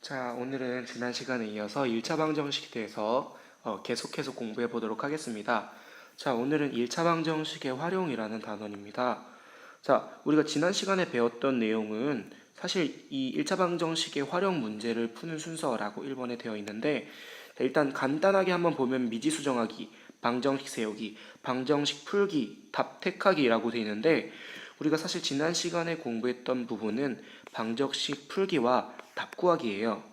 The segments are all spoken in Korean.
자, 오늘은 지난 시간에 이어서 1차 방정식에 대해서 계속해서 공부해 보도록 하겠습니다. 자, 오늘은 1차 방정식의 활용이라는 단원입니다. 자, 우리가 지난 시간에 배웠던 내용은 사실 이 1차 방정식의 활용 문제를 푸는 순서라고 1번에 되어 있는데, 일단 간단하게 한번 보면 미지수 정하기, 방정식 세우기, 방정식 풀기, 답 택하기라고 되어 있는데, 우리가 사실 지난 시간에 공부했던 부분은 방정식 풀기와 답 구하기예요.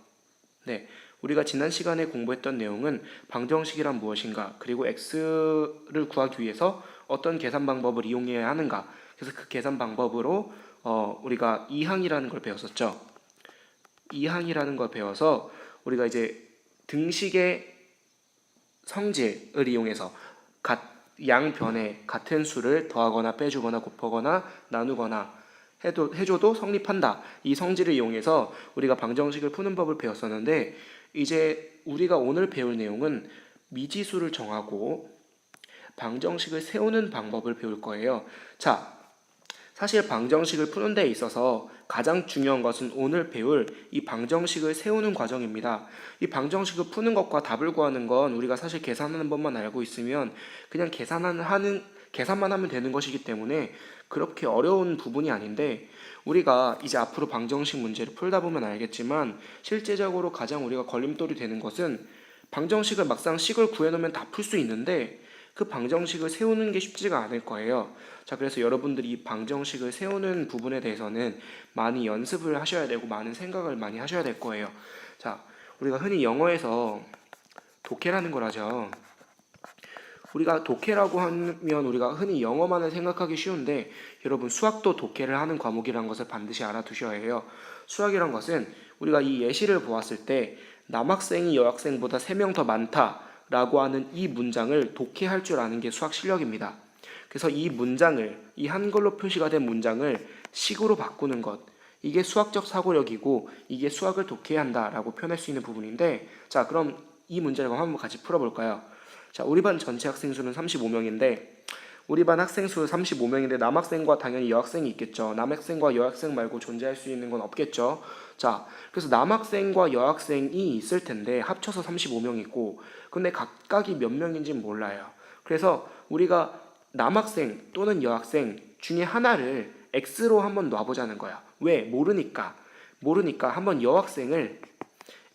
네, 우리가 지난 시간에 공부했던 내용은 방정식이란 무엇인가, 그리고 x를 구하기 위해서 어떤 계산 방법을 이용해야 하는가, 그래서 그 계산 방법으로 우리가 이항이라는 걸 배웠었죠. 이항이라는 걸 배워서 우리가 이제 등식의 성질을 이용해서 양변에 같은 수를 더하거나 빼주거나 곱하거나 나누거나 해줘도 성립한다. 이 성질을 이용해서 우리가 방정식을 푸는 법을 배웠었는데, 이제 우리가 오늘 배울 내용은 미지수를 정하고 방정식을 세우는 방법을 배울 거예요. 자, 사실 방정식을 푸는 데 있어서 가장 중요한 것은 오늘 배울 이 방정식을 세우는 과정입니다. 이 방정식을 푸는 것과 답을 구하는 건 우리가 사실 계산하는 법만 알고 있으면 그냥 계산만 하면 되는 것이기 때문에 그렇게 어려운 부분이 아닌데, 우리가 이제 앞으로 방정식 문제를 풀다 보면 알겠지만 실제적으로 가장 우리가 걸림돌이 되는 것은 방정식을 막상 식을 구해놓으면 다 풀 수 있는데 그 방정식을 세우는 게 쉽지가 않을 거예요. 자, 그래서 여러분들이 이 방정식을 세우는 부분에 대해서는 많이 연습을 하셔야 되고 많은 생각을 많이 하셔야 될 거예요. 자, 우리가 흔히 영어에서 독해라는 걸 하죠. 우리가 독해라고 하면 우리가 흔히 영어만을 생각하기 쉬운데, 여러분 수학도 독해를 하는 과목이라는 것을 반드시 알아두셔야 해요. 수학이란 것은 우리가 이 예시를 보았을 때 남학생이 여학생보다 3명 더 많다라고 하는 이 문장을 독해할 줄 아는 게 수학 실력입니다. 그래서 이 문장을, 이 한글로 표시가 된 문장을 식으로 바꾸는 것, 이게 수학적 사고력이고 이게 수학을 독해야 한다라고 표현할 수 있는 부분인데, 자, 그럼 이 문제를 한번 같이 풀어볼까요? 자, 우리 반 전체 학생 수는 35명인데 우리 반 학생 수 35명인데 남학생과 당연히 여학생이 있겠죠. 남학생과 여학생 말고 존재할 수 있는 건 없겠죠. 자, 그래서 남학생과 여학생이 있을 텐데 합쳐서 35명이고, 근데 각각이 몇 명인지 몰라요. 그래서 우리가 남학생 또는 여학생 중에 하나를 X로 한번 놔보자는 거야. 왜? 모르니까 한번 여학생을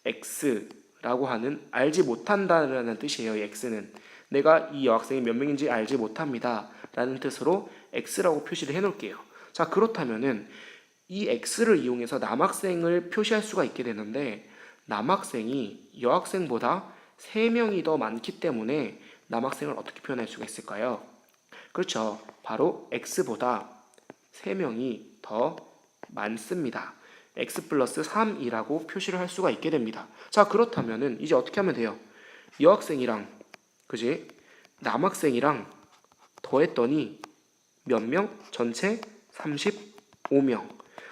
X라고 하는, 알지 못한다라는 뜻이에요. 이 X는 내가 이 여학생이 몇 명인지 알지 못합니다 라는 뜻으로 X라고 표시를 해놓을게요. 자, 그렇다면은 이 X를 이용해서 남학생을 표시할 수가 있게 되는데, 남학생이 여학생보다 3명이 더 많기 때문에 남학생을 어떻게 표현할 수가 있을까요? 그렇죠. 바로 X보다 3명이 더 많습니다. X 플러스 3이라고 표시를 할 수가 있게 됩니다. 자, 그렇다면은 이제 어떻게 하면 돼요? 여학생이랑, 그지? 남학생이랑 더했더니 몇 명? 전체 35명.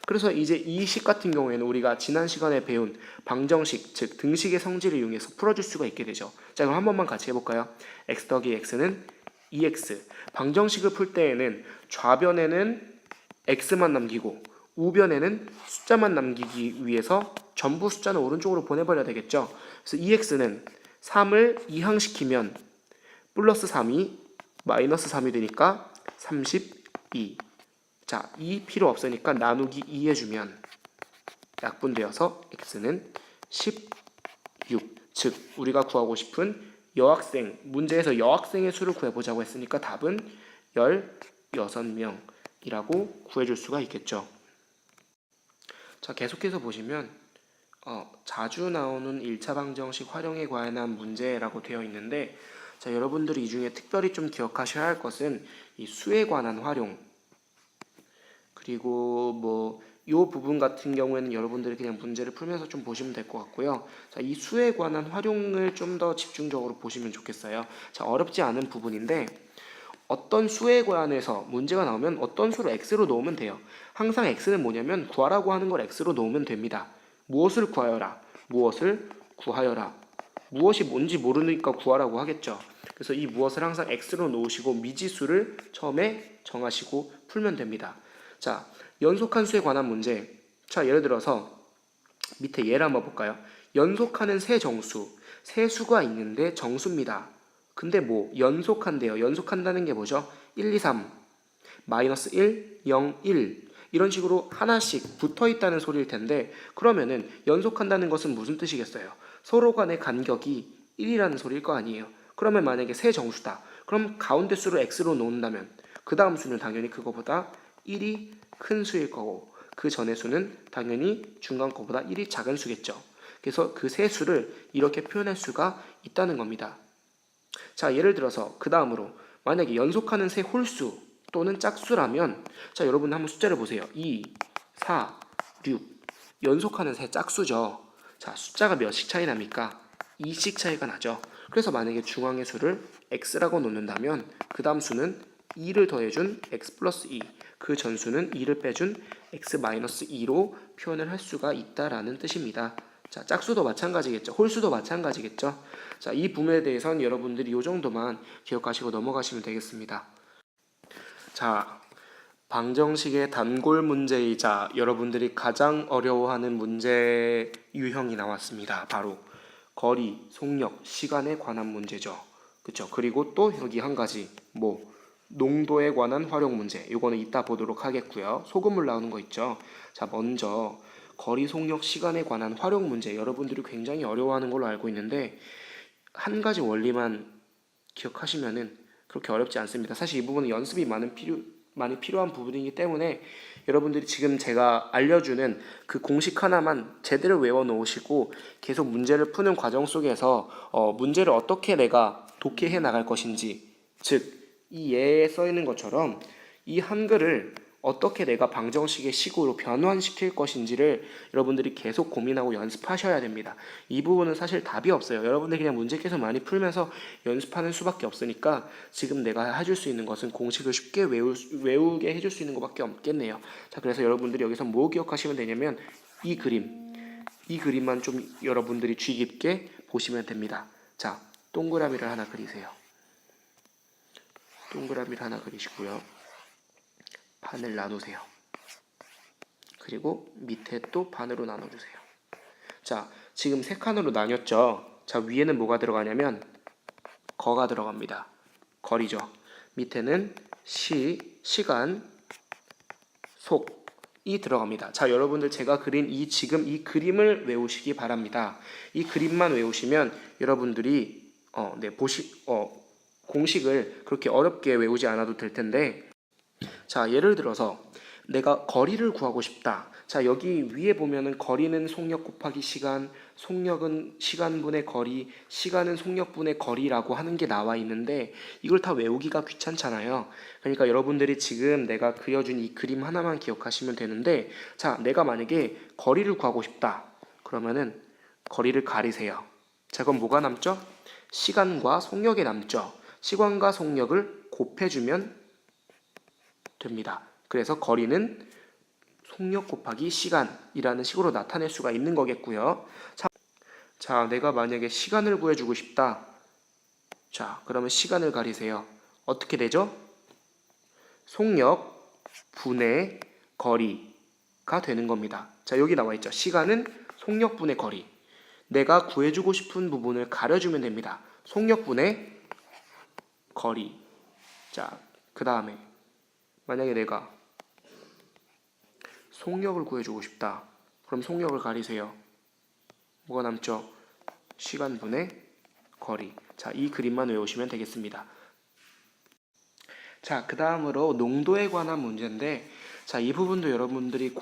그래서 이제 이 식 같은 경우에는 우리가 지난 시간에 배운 방정식, 즉 등식의 성질을 이용해서 풀어줄 수가 있게 되죠. 자, 그럼 한 번만 같이 해볼까요? x 더하기 x는 2x. 방정식을 풀 때에는 좌변에는 x만 남기고 우변에는 숫자만 남기기 위해서 전부 숫자는 오른쪽으로 보내버려야 되겠죠. 그래서 2x는 3을 이항시키면 플러스 3이 마이너스 3이 되니까 32. 자, 2 필요 없으니까 나누기 2 해주면 약분되어서 x는 16. 즉 우리가 구하고 싶은 여학생, 문제에서 여학생의 수를 구해보자고 했으니까 답은 16명이라고 구해줄 수가 있겠죠. 자, 계속해서 보시면 자주 나오는 1차 방정식 활용에 관한 문제라고 되어 있는데, 자, 여러분들이 이 중에 특별히 좀 기억하셔야 할 것은 이 수에 관한 활용, 그리고 뭐 이 부분 같은 경우에는 여러분들이 그냥 문제를 풀면서 좀 보시면 될 것 같고요. 자, 이 수에 관한 활용을 좀 더 집중적으로 보시면 좋겠어요. 자, 어렵지 않은 부분인데, 어떤 수에 관해서 문제가 나오면 어떤 수를 x로 놓으면 돼요. 항상 x는 뭐냐면 구하라고 하는 걸 x로 놓으면 됩니다. 무엇을 구하여라. 무엇을 구하여라. 무엇이 뭔지 모르니까 구하라고 하겠죠. 그래서 이 무엇을 항상 x로 놓으시고 미지수를 처음에 정하시고 풀면 됩니다. 자, 연속한 수에 관한 문제. 자, 예를 들어서 밑에 얘를 한번 볼까요? 연속하는 세 정수, 세 수가 있는데 정수입니다. 근데 뭐 연속한대요. 연속한다는 게 뭐죠? 1, 2, 3, 마이너스 1, 0, 1 이런 식으로 하나씩 붙어 있다는 소리일 텐데, 그러면은 연속한다는 것은 무슨 뜻이겠어요? 서로 간의 간격이 1이라는 소리일 거 아니에요. 그러면 만약에 세 정수다. 그럼 가운데 수를 x로 놓는다면 그 다음 수는 당연히 그거보다 1이 큰 수일 거고, 그 전의 수는 당연히 중간 거보다 1이 작은 수겠죠. 그래서 그 세 수를 이렇게 표현할 수가 있다는 겁니다. 자, 예를 들어서 그 다음으로 만약에 연속하는 세 홀수 또는 짝수라면, 자, 여러분 한번 숫자를 보세요. 2, 4, 6 연속하는 세 짝수죠. 자, 숫자가 몇씩 차이 납니까? 2씩 차이가 나죠. 그래서 만약에 중앙의 수를 x라고 놓는다면 그 다음 수는 2를 더해준 x 플러스 2, 그 전수는 2를 빼준 x 마이너스 2로 표현을 할 수가 있다라는 뜻입니다. 자, 짝수도 마찬가지겠죠. 홀수도 마찬가지겠죠. 자, 이 부분에 대해서는 여러분들이 이 정도만 기억하시고 넘어가시면 되겠습니다. 자, 방정식의 단골 문제이자 여러분들이 가장 어려워하는 문제 유형이 나왔습니다. 바로 거리, 속력, 시간에 관한 문제죠. 그렇죠? 그리고 또 여기 한 가지 농도에 관한 활용 문제. 이거는 이따 보도록 하겠고요. 소금물 나오는 거 있죠. 자, 먼저 거리, 속력, 시간에 관한 활용 문제. 여러분들이 굉장히 어려워하는 걸로 알고 있는데 한 가지 원리만 기억하시면은 그렇게 어렵지 않습니다. 사실 이 부분은 연습이 많이 필요한 부분이기 때문에 여러분들이 지금 제가 알려주는 그 공식 하나만 제대로 외워 놓으시고 계속 문제를 푸는 과정 속에서 문제를 어떻게 내가 독해해 나갈 것인지, 즉 이 예에 써 있는 것처럼 이 한글을 어떻게 내가 방정식의 식으로 변환시킬 것인지를 여러분들이 계속 고민하고 연습하셔야 됩니다. 이 부분은 사실 답이 없어요. 여러분들이 그냥 문제 계속 많이 풀면서 연습하는 수밖에 없으니까 지금 내가 해줄 수 있는 것은 공식을 쉽게 외우게 해줄 수 있는 것밖에 없겠네요. 자, 그래서 여러분들이 여기서 뭐 기억하시면 되냐면 이 그림만 좀 여러분들이 주의 깊게 보시면 됩니다. 자, 동그라미를 하나 그리세요. 동그라미를 하나 그리시고요. 반을 나누세요. 그리고 밑에 또 반으로 나눠주세요. 자, 지금 세 칸으로 나뉘었죠. 자, 위에는 뭐가 들어가냐면 거가 들어갑니다. 거리죠. 밑에는 시간, 속이 들어갑니다. 자, 여러분들 제가 그린 지금 이 그림을 외우시기 바랍니다. 이 그림만 외우시면 여러분들이 공식을 그렇게 어렵게 외우지 않아도 될 텐데, 자, 예를 들어서 내가 거리를 구하고 싶다. 자, 여기 위에 보면은 거리는 속력 곱하기 시간, 속력은 시간분의 거리, 시간은 속력분의 거리라고 하는 게 나와 있는데 이걸 다 외우기가 귀찮잖아요. 그러니까 여러분들이 지금 내가 그려준 이 그림 하나만 기억하시면 되는데, 자, 내가 만약에 거리를 구하고 싶다. 그러면은 거리를 가리세요. 자, 그럼 뭐가 남죠? 시간과 속력이 남죠. 시간과 속력을 곱해주면 됩니다. 그래서 거리는 속력 곱하기 시간이라는 식으로 나타낼 수가 있는 거겠고요. 자, 내가 만약에 시간을 구해주고 싶다. 자, 그러면 시간을 가리세요. 어떻게 되죠? 속력 분의 거리가 되는 겁니다. 자, 여기 나와 있죠. 시간은 속력 분의 거리. 내가 구해주고 싶은 부분을 가려주면 됩니다. 속력 분의 거리. 자, 그 다음에 만약에 내가 속력을 구해주고 싶다. 그럼 속력을 가리세요. 뭐가 남죠? 시간분의 거리. 자, 이 그림만 외우시면 되겠습니다. 자, 그 다음으로 농도에 관한 문제인데, 자, 이 부분도 여러분들이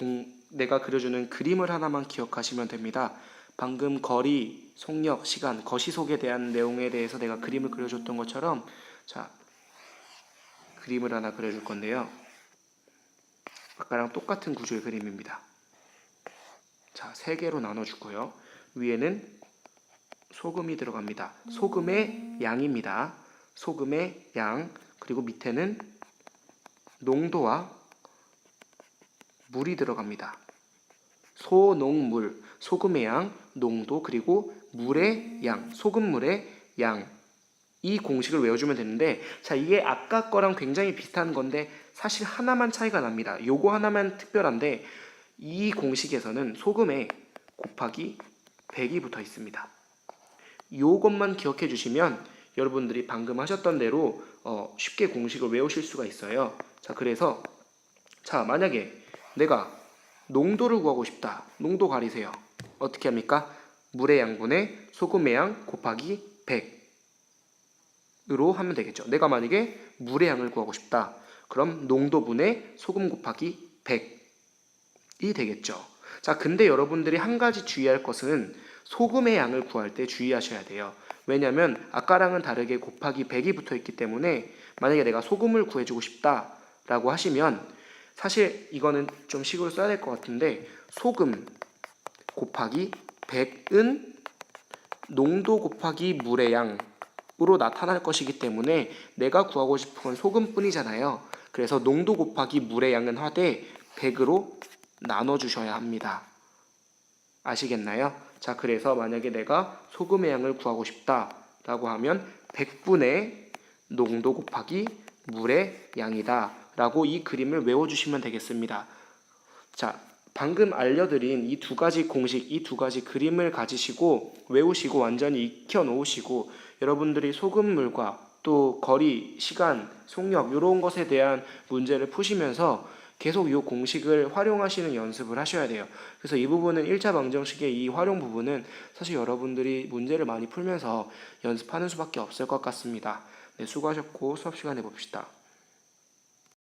내가 그려주는 그림을 하나만 기억하시면 됩니다. 방금 거리, 속력, 시간, 거시속에 대한 내용에 대해서 내가 그림을 그려줬던 것처럼, 자, 그림을 하나 그려줄 건데요. 아까랑 똑같은 구조의 그림입니다. 자, 3개로 나눠주고요. 위에는 소금이 들어갑니다. 소금의 양입니다. 소금의 양. 그리고 밑에는 농도와 물이 들어갑니다. 소농물, 소금의 양, 농도, 그리고 물의 양, 소금물의 양. 이 공식을 외워주면 되는데, 자, 이게 아까 거랑 굉장히 비슷한 건데 사실 하나만 차이가 납니다. 요거 하나만 특별한데, 이 공식에서는 소금에 곱하기 100이 붙어 있습니다. 요것만 기억해 주시면 여러분들이 방금 하셨던 대로 쉽게 공식을 외우실 수가 있어요. 자, 그래서 만약에 내가 농도를 구하고 싶다. 농도 가리세요. 어떻게 합니까? 물의 양분의 소금의 양 곱하기 100으로 하면 되겠죠. 내가 만약에 물의 양을 구하고 싶다. 그럼 농도분의 소금 곱하기 100이 되겠죠. 자, 근데 여러분들이 한 가지 주의할 것은 소금의 양을 구할 때 주의하셔야 돼요. 왜냐하면 아까랑은 다르게 곱하기 100이 붙어 있기 때문에 만약에 내가 소금을 구해주고 싶다라고 하시면 사실 이거는 좀 식으로 써야 될 것 같은데 소금 곱하기 100은 농도 곱하기 물의 양으로 나타날 것이기 때문에 내가 구하고 싶은 건 소금뿐이잖아요. 그래서 농도 곱하기 물의 양은 하되 100으로 나눠주셔야 합니다. 아시겠나요? 자, 그래서 만약에 내가 소금의 양을 구하고 싶다라고 하면 100분의 농도 곱하기 물의 양이다 라고 이 그림을 외워주시면 되겠습니다. 자, 방금 알려드린 이 두 가지 공식, 이 두 가지 그림을 가지시고 외우시고 완전히 익혀 놓으시고 여러분들이 소금물과 또 거리, 시간, 속력 이런 것에 대한 문제를 푸시면서 계속 이 공식을 활용하시는 연습을 하셔야 돼요. 그래서 이 부분은 1차 방정식의 이 활용 부분은 사실 여러분들이 문제를 많이 풀면서 연습하는 수밖에 없을 것 같습니다. 네, 수고하셨고 수업 시간에 봅시다.